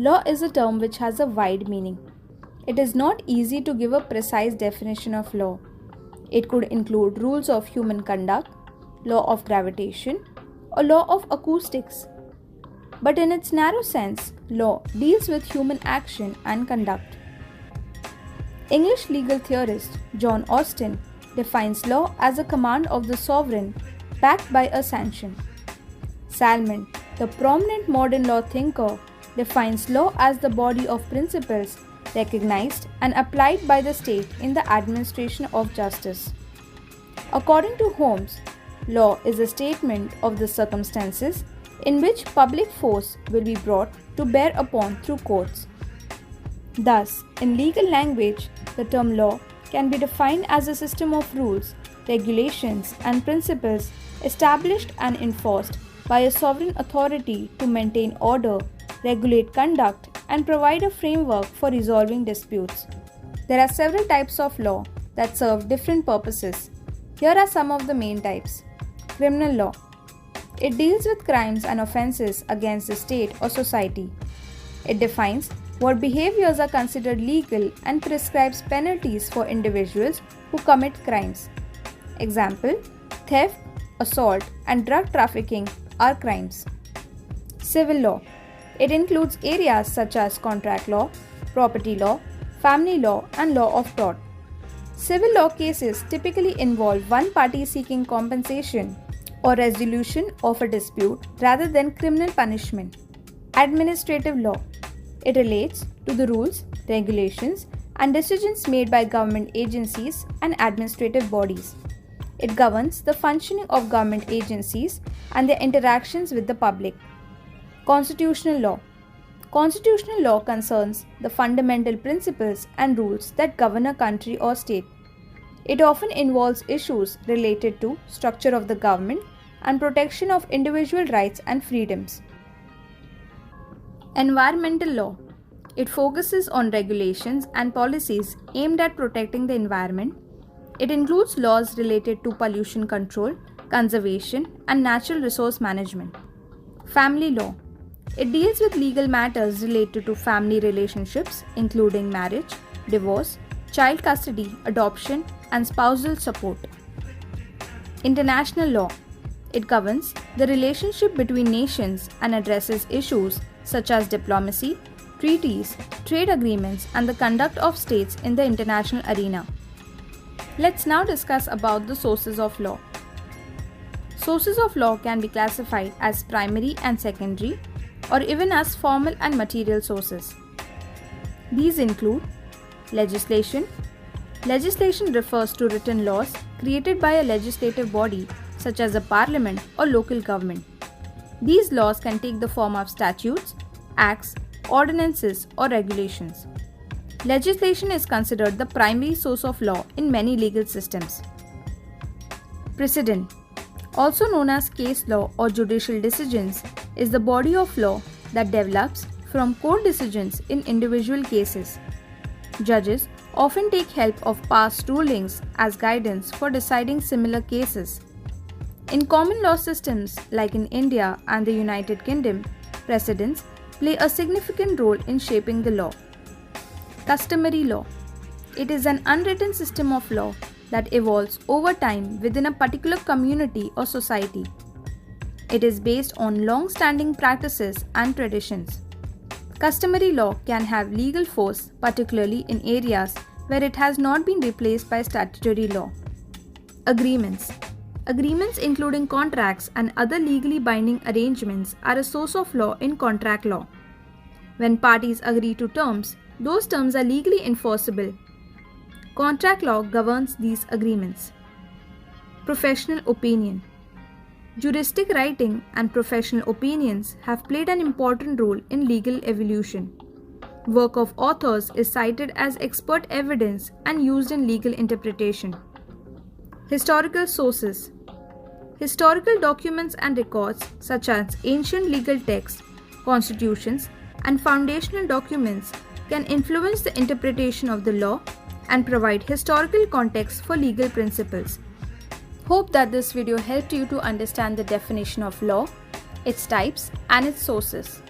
Law is a term which has a wide meaning. It is not easy to give a precise definition of law. It could include rules of human conduct, law of gravitation, or law of acoustics. But in its narrow sense, law deals with human action and conduct. English legal theorist John Austin defines law as a command of the sovereign backed by a sanction. Salmond, the prominent modern law thinker, defines law as the body of principles recognized and applied by the state in the administration of justice. According to Holmes, law is a statement of the circumstances in which public force will be brought to bear upon through courts. Thus, in legal language, the term law can be defined as a system of rules, regulations, and principles established and enforced by a sovereign authority to maintain order, regulate conduct, and provide a framework for resolving disputes. There are several types of law that serve different purposes. Here are some of the main types. Criminal law. It deals with crimes and offenses against the state or society. It defines what behaviors are considered legal and prescribes penalties for individuals who commit crimes. Example: theft, assault, and drug trafficking are crimes. Civil law. It includes areas such as contract law, property law, family law, and law of tort. Civil law cases typically involve one party seeking compensation or resolution of a dispute rather than criminal punishment. Administrative law. It relates to the rules, regulations, and decisions made by government agencies and administrative bodies. It governs the functioning of government agencies and their interactions with the public. Constitutional law. Constitutional law concerns the fundamental principles and rules that govern a country or state. It often involves issues related to structure of the government and protection of individual rights and freedoms. Environmental law. It focuses on regulations and policies aimed at protecting the environment. It includes laws related to pollution control, conservation, and natural resource management. Family law. It deals with legal matters related to family relationships, including marriage, divorce, child custody, adoption, and spousal support. International law. It governs the relationship between nations and addresses issues such as diplomacy, treaties, trade agreements, and the conduct of states in the international arena. Let's now discuss about the sources of law. Sources of law can be classified as primary and secondary, or even as formal and material sources. These include legislation. Legislation refers to written laws created by a legislative body such as a parliament or local government. These laws can take the form of statutes, acts, ordinances, or regulations. Legislation is considered the primary source of law in many legal systems. Precedent, also known as case law or judicial decisions, is the body of law that develops from court decisions in individual cases. Judges often take help of past rulings as guidance for deciding similar cases. In common law systems like in India and the United Kingdom, precedents play a significant role in shaping the law. Customary law. It is an unwritten system of law that evolves over time within a particular community or society. It is based on long-standing practices and traditions. Customary law can have legal force, particularly in areas where it has not been replaced by statutory law. Agreements. Agreements including contracts and other legally binding arrangements are a source of law in contract law. When parties agree to terms, those terms are legally enforceable. Contract law governs these agreements. Professional opinion. Juristic writing and professional opinions have played an important role in legal evolution. Work of authors is cited as expert evidence and used in legal interpretation. Historical sources. Historical documents and records such as ancient legal texts, constitutions, and foundational documents can influence the interpretation of the law and provide historical context for legal principles. Hope that this video helped you to understand the definition of law, its types, and its sources.